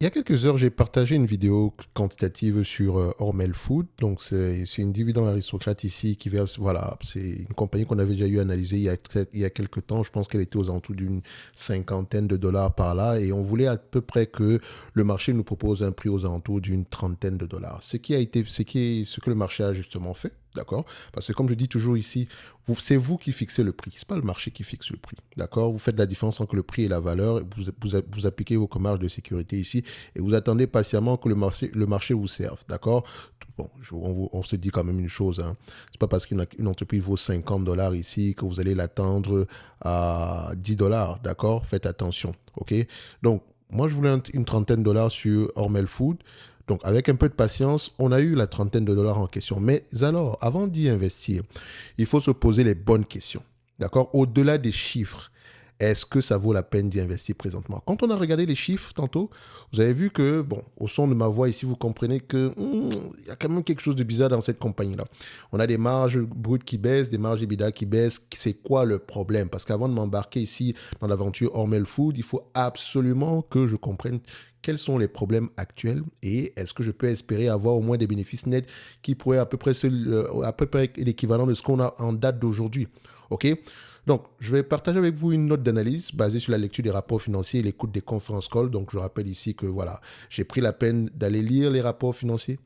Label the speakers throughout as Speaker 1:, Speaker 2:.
Speaker 1: Il y a quelques heures, j'ai partagé une vidéo quantitative sur Hormel Food. Donc, c'est une dividende aristocrate ici qui verse. Voilà, c'est une compagnie qu'on avait déjà eu analysée il y a quelques temps. Je pense qu'elle était aux alentours d'une cinquantaine de dollars par là. Et on voulait à peu près que le marché nous propose un prix aux alentours d'une trentaine de dollars. Ce que le marché a justement fait. D'accord. Parce que comme je dis toujours ici, c'est vous qui fixez le prix. Ce n'est pas le marché qui fixe le prix. D'accord. Vous faites la différence entre le prix et la valeur. Vous appliquez vos marges de sécurité ici et vous attendez patiemment que le marché vous serve, d'accord? Bon, on se dit quand même une chose, hein. C'est pas parce qu'une entreprise vaut 50 dollars ici que vous allez l'attendre à 10 dollars, d'accord? Faites attention, ok? Donc, moi, je voulais une trentaine de dollars sur Hormel Food. Donc, avec un peu de patience, on a eu la trentaine de dollars en question. Mais alors, avant d'y investir, il faut se poser les bonnes questions, d'accord? Au-delà des chiffres, est-ce que ça vaut la peine d'y investir présentement? Quand on a regardé les chiffres tantôt, vous avez vu que, bon, au son de ma voix ici, vous comprenez que il y a quand même quelque chose de bizarre dans cette compagnie-là. On a des marges brutes qui baissent, des marges EBITDA qui baissent. C'est quoi le problème? Parce qu'avant de m'embarquer ici dans l'aventure Hormel Food, il faut absolument que je comprenne quels sont les problèmes actuels et est-ce que je peux espérer avoir au moins des bénéfices nets qui pourraient à peu près l'équivalent de ce qu'on a en date d'aujourd'hui. OK? Donc, je vais partager avec vous une note d'analyse basée sur la lecture des rapports financiers et l'écoute des conférences calls. Donc, je rappelle ici que voilà, j'ai pris la peine d'aller lire les rapports financiers,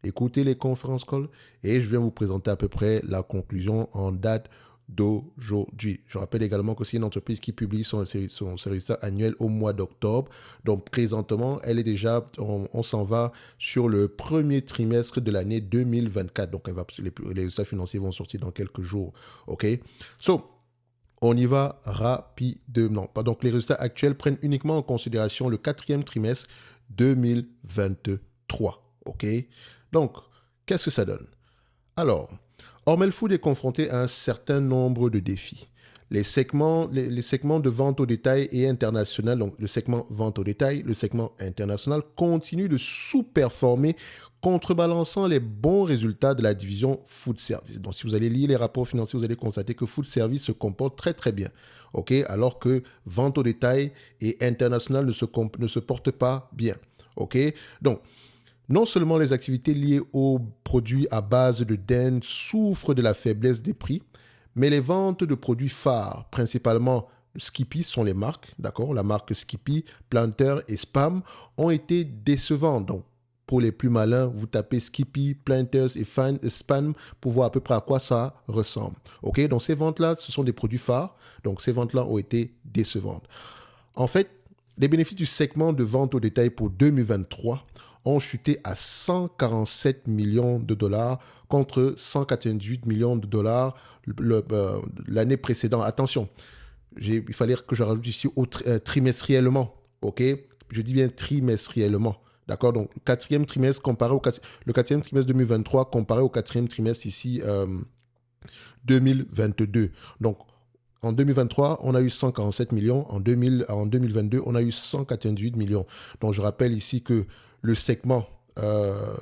Speaker 1: écouter les conférences calls et je viens vous présenter à peu près la conclusion en date d'aujourd'hui. Je rappelle également que c'est une entreprise qui publie son résultat annuel au mois d'octobre. Donc, présentement, elle est déjà, on s'en va sur le premier trimestre de l'année 2024. Donc, les résultats financiers vont sortir dans quelques jours. OK? So, on y va rapidement. Donc, les résultats actuels prennent uniquement en considération le quatrième trimestre 2023. OK? Donc, qu'est-ce que ça donne? Alors, Hormel Food est confronté à un certain nombre de défis. Les segments de vente au détail et international, donc le segment vente au détail, le segment international, continuent de sous-performer, contrebalançant les bons résultats de la division Food Service. Donc, si vous allez lire les rapports financiers, vous allez constater que Food Service se comporte très très bien, ok, alors que vente au détail et international ne se portent pas bien, ok. Donc, non seulement les activités liées aux produits à base de dinde souffrent de la faiblesse des prix, mais les ventes de produits phares, principalement Skippy sont les marques, d'accord? La marque Skippy, Planter et Spam ont été décevantes. Donc, pour les plus malins, vous tapez Skippy, Planters et Spam pour voir à peu près à quoi ça ressemble. Ok? Donc, ces ventes-là, ce sont des produits phares. Donc, ces ventes-là ont été décevantes. En fait, les bénéfices du segment de vente au détail pour 2023 ont chuté à 147 millions de dollars contre 198 millions de dollars l'année précédente. Attention, il fallait que je rajoute ici trimestriellement. OK? Je dis bien trimestriellement. D'accord? Donc, le quatrième trimestre 2023 comparé au quatrième trimestre ici 2022. Donc, en 2023, on a eu 147 millions. En 2022, on a eu 198 millions. Donc, je rappelle ici que le segment, euh,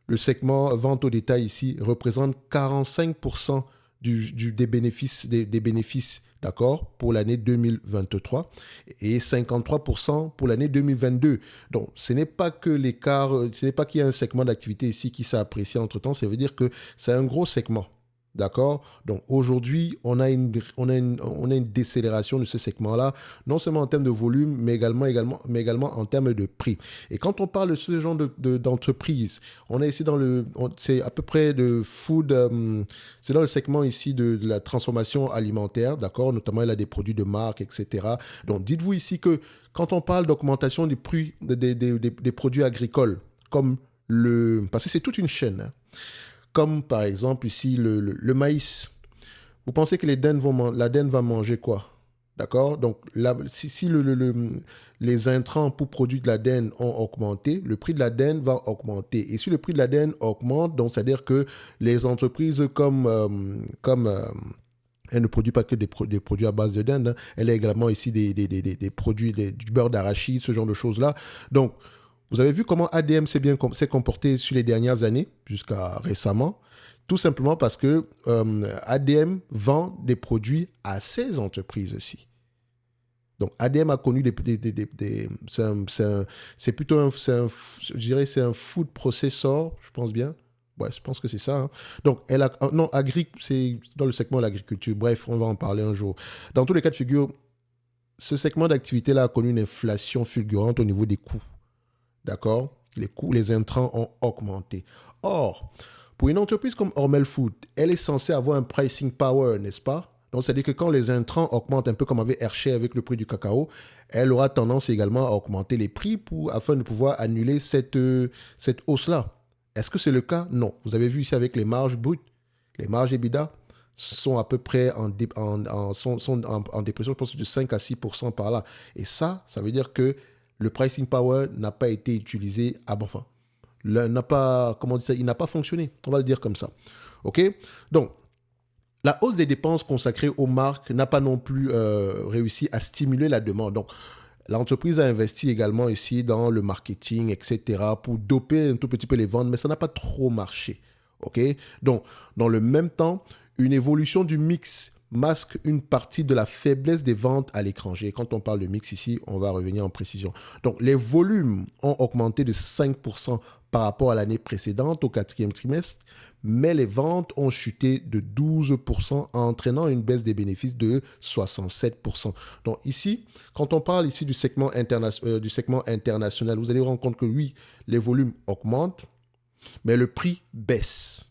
Speaker 1: le segment vente au détail ici représente 45% des bénéfices, d'accord, pour l'année 2023 et 53% pour l'année 2022. Donc, ce n'est pas que l'écart, ce n'est pas qu'il y a un segment d'activité ici qui s'est apprécié entre-temps, ça veut dire que c'est un gros segment. D'accord? Donc aujourd'hui, on a une décélération de ce segment-là, non seulement en termes de volume, mais également en termes de prix. Et quand on parle de ce genre d'entreprise, on est ici c'est à peu près de food, c'est dans le segment ici de la transformation alimentaire, d'accord? Notamment, il y a des produits de marque, etc. Donc dites-vous ici que quand on parle d'augmentation du prix des produits agricoles, parce que c'est toute une chaîne, hein, comme par exemple ici le maïs. Vous pensez que la dinde va manger quoi? D'accord? Donc, si les intrants pour produire de la dinde ont augmenté, le prix de la dinde va augmenter. Et si le prix de la dinde augmente, donc c'est-à-dire que les entreprises elle ne produit pas que des produits à base de dinde, hein. Elle a également ici des produits, du beurre d'arachide, ce genre de choses-là. Donc, vous avez vu comment ADM s'est comporté sur les dernières années, jusqu'à récemment, tout simplement parce que ADM vend des produits à ces entreprises aussi. Donc, ADM a connu c'est plutôt je dirais, c'est un food processor, je pense bien. Ouais, je pense que c'est ça. Hein. Donc, non, c'est dans le segment de l'agriculture. Bref, on va en parler un jour. Dans tous les cas de figure, ce segment d'activité-là a connu une inflation fulgurante au niveau des coûts. D'accord? Les coûts, les intrants ont augmenté. Or, pour une entreprise comme Hormel Food, elle est censée avoir un pricing power, n'est-ce pas? Donc, c'est-à-dire que quand les intrants augmentent un peu comme avec Hershey avec le prix du cacao, elle aura tendance également à augmenter les prix afin de pouvoir annuler cette hausse-là. Est-ce que c'est le cas? Non. Vous avez vu ici avec les marges brutes, les marges EBITDA sont à peu près en dépression, je pense, de 5 à 6% par là. Et ça veut dire que le pricing power n'a pas été utilisé à bon fin. Il n'a pas fonctionné. On va le dire comme ça. OK? Donc, la hausse des dépenses consacrées aux marques n'a pas non plus réussi à stimuler la demande. Donc, l'entreprise a investi également ici dans le marketing, etc., pour doper un tout petit peu les ventes, mais ça n'a pas trop marché. OK? Donc, dans le même temps, une évolution du mix masque une partie de la faiblesse des ventes à l'étranger. Quand on parle de mix ici, on va revenir en précision. Donc, les volumes ont augmenté de 5% par rapport à l'année précédente, au quatrième trimestre, mais les ventes ont chuté de 12%, entraînant une baisse des bénéfices de 67%. Donc ici, quand on parle ici du segment international, vous allez vous rendre compte que oui, les volumes augmentent, mais le prix baisse.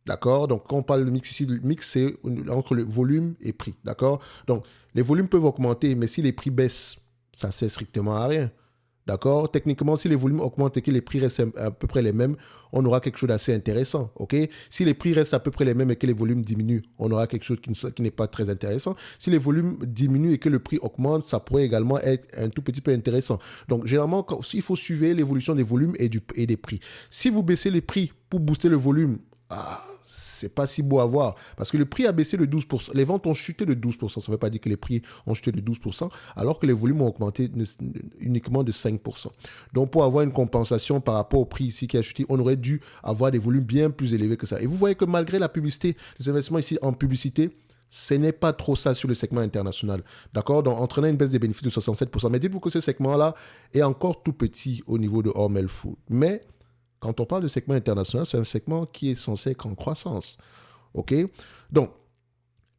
Speaker 1: D'accord? Donc, quand on parle de mix ici, le mix, c'est entre le volume et prix. D'accord? Donc, les volumes peuvent augmenter, mais si les prix baissent, ça ne sert strictement à rien. D'accord? Techniquement, si les volumes augmentent et que les prix restent à peu près les mêmes, on aura quelque chose d'assez intéressant. OK? Si les prix restent à peu près les mêmes et que les volumes diminuent, on aura quelque chose qui n'est pas très intéressant. Si les volumes diminuent et que le prix augmente, ça pourrait également être un tout petit peu intéressant. Donc, généralement, il faut suivre l'évolution des volumes et des prix. Si vous baissez les prix pour booster le volume, c'est pas si beau à voir. Parce que le prix a baissé de 12%. Les ventes ont chuté de 12%. Ça ne veut pas dire que les prix ont chuté de 12%, alors que les volumes ont augmenté uniquement de 5%. Donc, pour avoir une compensation par rapport au prix ici qui a chuté, on aurait dû avoir des volumes bien plus élevés que ça. Et vous voyez que malgré la publicité, les investissements ici en publicité, ce n'est pas trop ça sur le segment international. D'accord? Donc, entraînant une baisse des bénéfices de 67%. Mais dites-vous que ce segment-là est encore tout petit au niveau de Hormel Food. Mais quand on parle de segment international, c'est un segment qui est censé être en croissance. OK? Donc,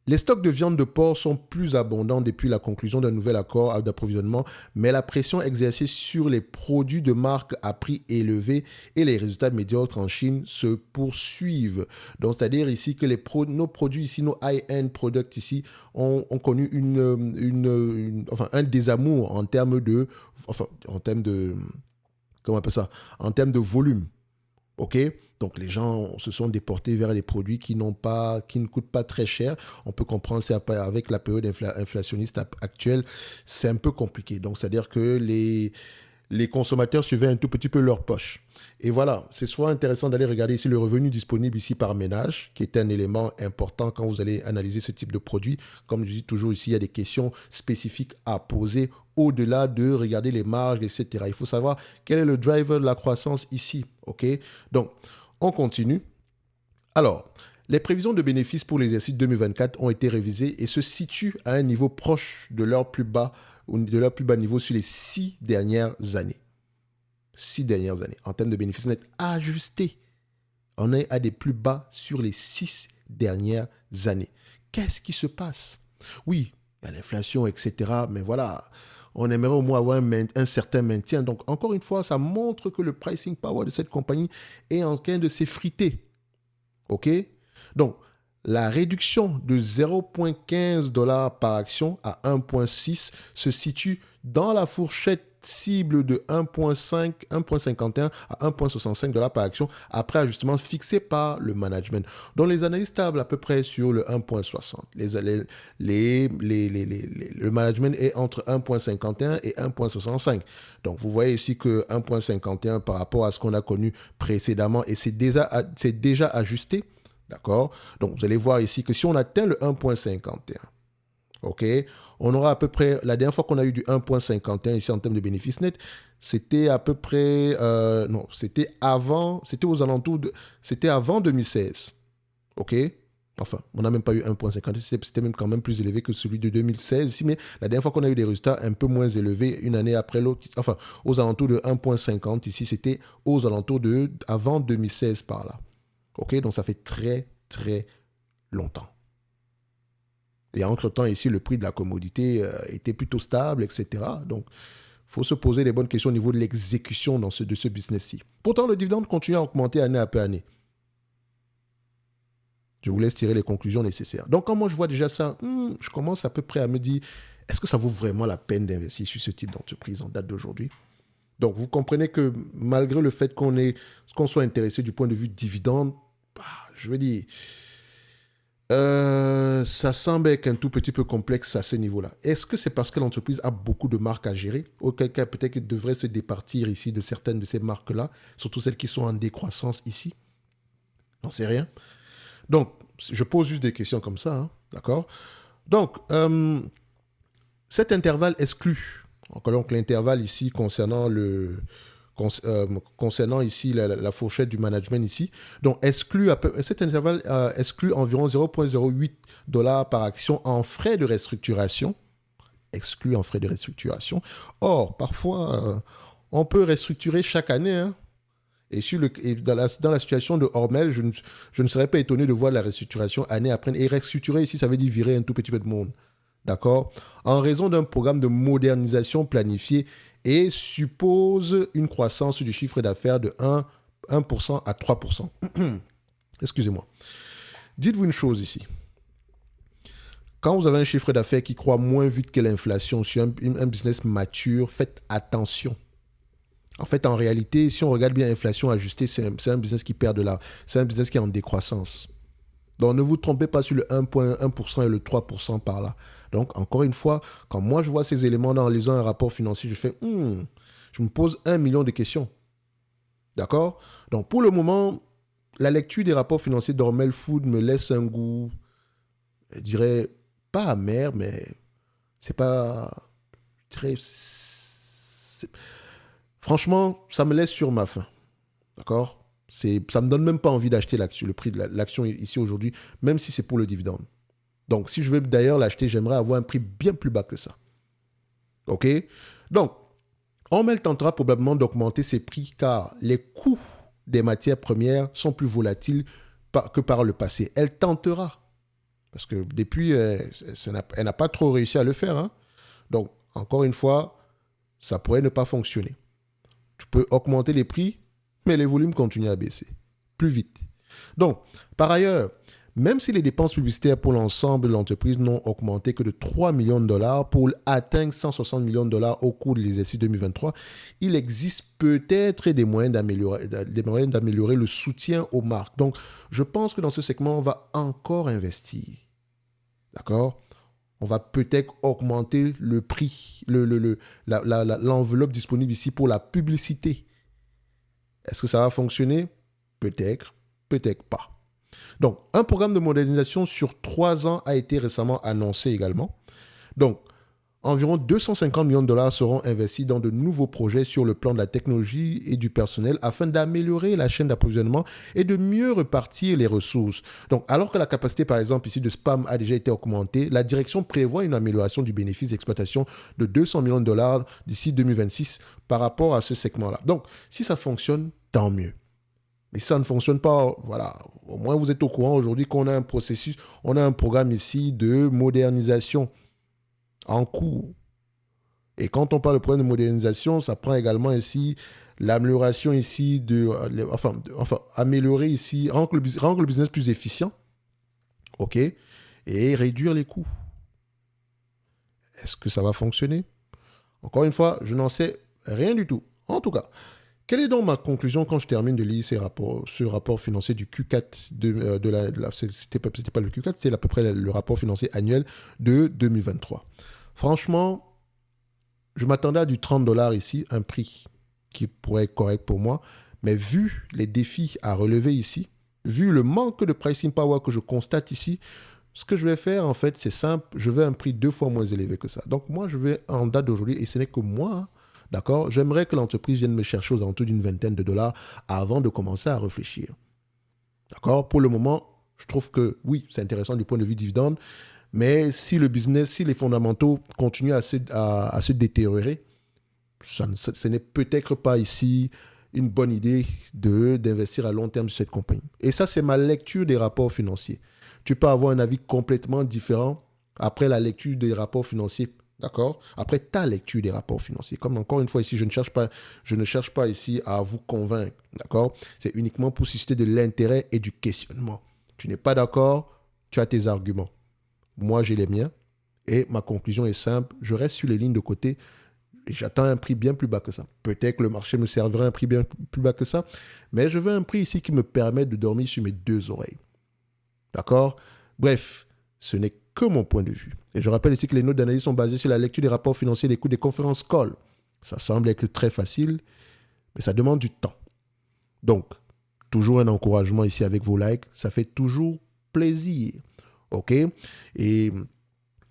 Speaker 1: les stocks de viande de porc sont plus abondants depuis la conclusion d'un nouvel accord d'approvisionnement, mais la pression exercée sur les produits de marque à prix élevé et les résultats médiocres en Chine se poursuivent. Donc, c'est-à-dire ici que nos produits ici, nos high-end products ici, ont connu un désamour en termes de comment on appelle ça? En termes de volume. OK? Donc, les gens se sont déportés vers des produits qui ne coûtent pas très cher. On peut comprendre ça avec la période inflationniste actuelle. C'est un peu compliqué. Donc, c'est-à-dire que les consommateurs suivaient un tout petit peu leur poche. Et voilà, c'est soit intéressant d'aller regarder ici le revenu disponible ici par ménage, qui est un élément important quand vous allez analyser ce type de produit. Comme je dis toujours ici, il y a des questions spécifiques à poser au-delà de regarder les marges, etc. Il faut savoir quel est le driver de la croissance ici. OK? Donc, on continue. Alors, les prévisions de bénéfices pour l'exercice 2024 ont été révisées et se situent à un niveau proche de leur plus bas niveau sur les 6 dernières années. 6 dernières années. En termes de bénéfices nets ajustés, on est à des plus bas sur les 6 dernières années. Qu'est-ce qui se passe? Oui, il y a l'inflation, etc. Mais voilà, on aimerait au moins avoir un certain maintien. Donc, encore une fois, ça montre que le pricing power de cette compagnie est en train de s'effriter. OK? Donc, la réduction de 0,15 $ par action à 1,6 se situe dans la fourchette cible de 1,51 à 1,65 $ par action après ajustement fixé par le management. Donc, les analyses tablent à peu près sur le 1,60. Le management est entre 1,51 et 1,65. Donc, vous voyez ici que 1,51 par rapport à ce qu'on a connu précédemment et c'est déjà ajusté. D'accord? Donc, vous allez voir ici que si on atteint le 1,51, OK, on aura à peu près, la dernière fois qu'on a eu du 1,51 ici en termes de bénéfices nets, c'était à peu près, c'était avant 2016. OK? Enfin, on n'a même pas eu 1,50. C'était même quand même plus élevé que celui de 2016 ici, mais la dernière fois qu'on a eu des résultats un peu moins élevés, une année après l'autre, enfin, aux alentours de 1,50 ici, c'était aux alentours de avant 2016 par là. OK, donc ça fait très, très longtemps. Et entre-temps, ici, le prix de la commodité était plutôt stable, etc. Donc, il faut se poser les bonnes questions au niveau de l'exécution de ce business-ci. Pourtant, le dividende continue à augmenter année après année. Je vous laisse tirer les conclusions nécessaires. Donc, quand moi je vois déjà ça, je commence à peu près à me dire, est-ce que ça vaut vraiment la peine d'investir sur ce type d'entreprise en date d'aujourd'hui? Donc, vous comprenez que malgré le fait qu'on soit intéressé du point de vue dividende, je veux dire, ça semble être un tout petit peu complexe à ce niveau-là. Est-ce que c'est parce que l'entreprise a beaucoup de marques à gérer? Auquel cas, peut-être qu'il devrait se départir ici de certaines de ces marques-là, surtout celles qui sont en décroissance ici. J'en sais rien. Donc, je pose juste des questions comme ça, hein, d'accord? Donc, cet intervalle exclut. Donc, l'intervalle ici concernant ici la fourchette du management ici. Donc, cet intervalle exclut environ 0,08 $ par action en frais de restructuration. Exclut en frais de restructuration. Or, parfois, on peut restructurer chaque année, hein. Et dans la situation de Hormel, je ne serais pas étonné de voir la restructuration année après année. Et restructurer ici, ça veut dire virer un tout petit peu de monde. D'accord? En raison d'un programme de modernisation planifié et suppose une croissance du chiffre d'affaires de 1% à 3%. Excusez-moi. Dites-vous une chose ici. Quand vous avez un chiffre d'affaires qui croît moins vite que l'inflation sur un business mature, faites attention. En fait, en réalité, si on regarde bien l'inflation ajustée, c'est un business qui perd de l'argent. C'est un business qui est en décroissance. Donc, ne vous trompez pas sur le 1,1% et le 3% par là. Donc, encore une fois, quand moi je vois ces éléments dans lisant un rapport financier, je fais, je me pose 1 million de questions. D'accord? Donc, pour le moment, la lecture des rapports financiers d'Hormel Food me laisse un goût, je dirais, pas amer, mais c'est pas très... Franchement, ça me laisse sur ma faim. D'accord? Ça ne me donne même pas envie d'acheter l'action, le prix de l'action ici aujourd'hui, même si c'est pour le dividende. Donc, si je veux d'ailleurs l'acheter, j'aimerais avoir un prix bien plus bas que ça. OK? Donc, Hormel tentera probablement d'augmenter ses prix car les coûts des matières premières sont plus volatiles que par le passé. Elle tentera. Parce que depuis, elle n'a pas trop réussi à le faire, hein? Donc, encore une fois, ça pourrait ne pas fonctionner. Tu peux augmenter les prix, mais les volumes continuent à baisser plus vite. Donc, par ailleurs, même si les dépenses publicitaires pour l'ensemble de l'entreprise n'ont augmenté que de 3 millions de dollars pour atteindre 160 millions de dollars au cours de l'exercice 2023, il existe peut-être des moyens d'améliorer le soutien aux marques. Donc, je pense que dans ce segment, on va encore investir. D'accord? On va peut-être augmenter le prix, l'enveloppe disponible ici pour la publicité. Est-ce que ça va fonctionner? Peut-être, peut-être pas. Donc, un programme de modernisation sur 3 ans a été récemment annoncé également. Donc, environ 250 millions de dollars seront investis dans de nouveaux projets sur le plan de la technologie et du personnel afin d'améliorer la chaîne d'approvisionnement et de mieux repartir les ressources. Donc, alors que la capacité, par exemple, ici de spam a déjà été augmentée, la direction prévoit une amélioration du bénéfice d'exploitation de 200 millions de dollars d'ici 2026 par rapport à ce segment-là. Donc, si ça fonctionne, tant mieux. Mais si ça ne fonctionne pas, voilà, au moins vous êtes au courant aujourd'hui qu'on a un processus, on a un programme ici de modernisation en cours. Et quand on parle de problème de modernisation, ça prend également ici l'amélioration ici améliorer ici, rendre le business plus efficient, ok, et réduire les coûts. Est-ce que ça va fonctionner? Encore une fois, je n'en sais rien du tout. En tout cas, quelle est donc ma conclusion quand je termine de lire ce rapport financier du Q4 c'était pas le Q4, c'était à peu près le rapport financier annuel de 2023. Franchement, je m'attendais à du 30 $ ici, un prix qui pourrait être correct pour moi. Mais vu les défis à relever ici, vu le manque de pricing power que je constate ici, ce que je vais faire, en fait, c'est simple. Je veux un prix 2 fois moins élevé que ça. Donc, moi, je vais en date d'aujourd'hui, et ce n'est que moi, hein, d'accord? J'aimerais que l'entreprise vienne me chercher aux alentours d'une vingtaine de dollars avant de commencer à réfléchir. D'accord? Pour le moment, Je trouve que oui, c'est intéressant du point de vue dividende, mais si le business, si les fondamentaux continuent à se détériorer, ce n'est peut-être pas ici une bonne idée d'investir à long terme sur cette compagnie. Et ça, c'est ma lecture des rapports financiers. Tu peux avoir un avis complètement différent après la lecture des rapports financiers. D'accord? Après ta lecture des rapports financiers. Comme encore une fois ici, je ne cherche pas ici à vous convaincre. D'accord? C'est uniquement pour susciter de l'intérêt et du questionnement. Tu n'es pas d'accord, tu as tes arguments. Moi, j'ai les miens. Et ma conclusion est simple. Je reste sur les lignes de côté et j'attends un prix bien plus bas que ça. Peut-être que le marché me servira un prix bien plus bas que ça, mais je veux un prix ici qui me permette de dormir sur mes deux oreilles. D'accord? Bref, ce n'est que mon point de vue. Et je rappelle ici que les notes d'analyse sont basées sur la lecture des rapports financiers et des coûts des conférences call. Ça semble être très facile, mais ça demande du temps. Donc, toujours un encouragement ici avec vos likes. Ça fait toujours plaisir. OK? Et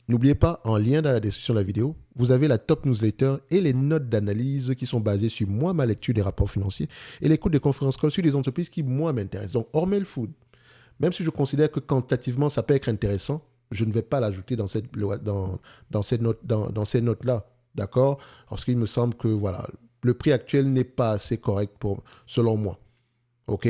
Speaker 1: n'oubliez pas, en lien dans la description de la vidéo, vous avez la top newsletter et les notes d'analyse qui sont basées sur moi, ma lecture des rapports financiers et les coûts des conférences call sur des entreprises qui, moi, m'intéressent. Donc, Hormel Food, même si je considère que quantitativement, ça peut être intéressant, je ne vais pas l'ajouter dans ces notes-là. D'accord? Parce qu'il me semble que voilà, le prix actuel n'est pas assez correct selon moi. OK?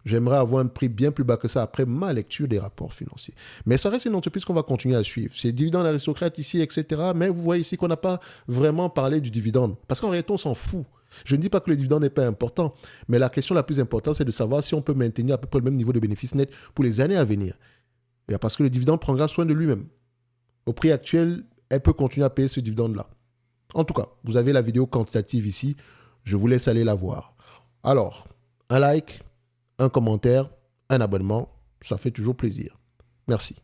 Speaker 1: J'aimerais avoir un prix bien plus bas que ça après ma lecture des rapports financiers. Mais ça reste une entreprise qu'on va continuer à suivre. C'est dividende aristocrate ici, etc. Mais vous voyez ici qu'on n'a pas vraiment parlé du dividende. Parce qu'en réalité, on s'en fout. Je ne dis pas que le dividende n'est pas important, mais la question la plus importante, c'est de savoir si on peut maintenir à peu près le même niveau de bénéfice net pour les années à venir. Et parce que le dividende prendra soin de lui-même. Au prix actuel, elle peut continuer à payer ce dividende-là. En tout cas, vous avez la vidéo quantitative ici. Je vous laisse aller la voir. Alors, un like, un commentaire, un abonnement, ça fait toujours plaisir. Merci.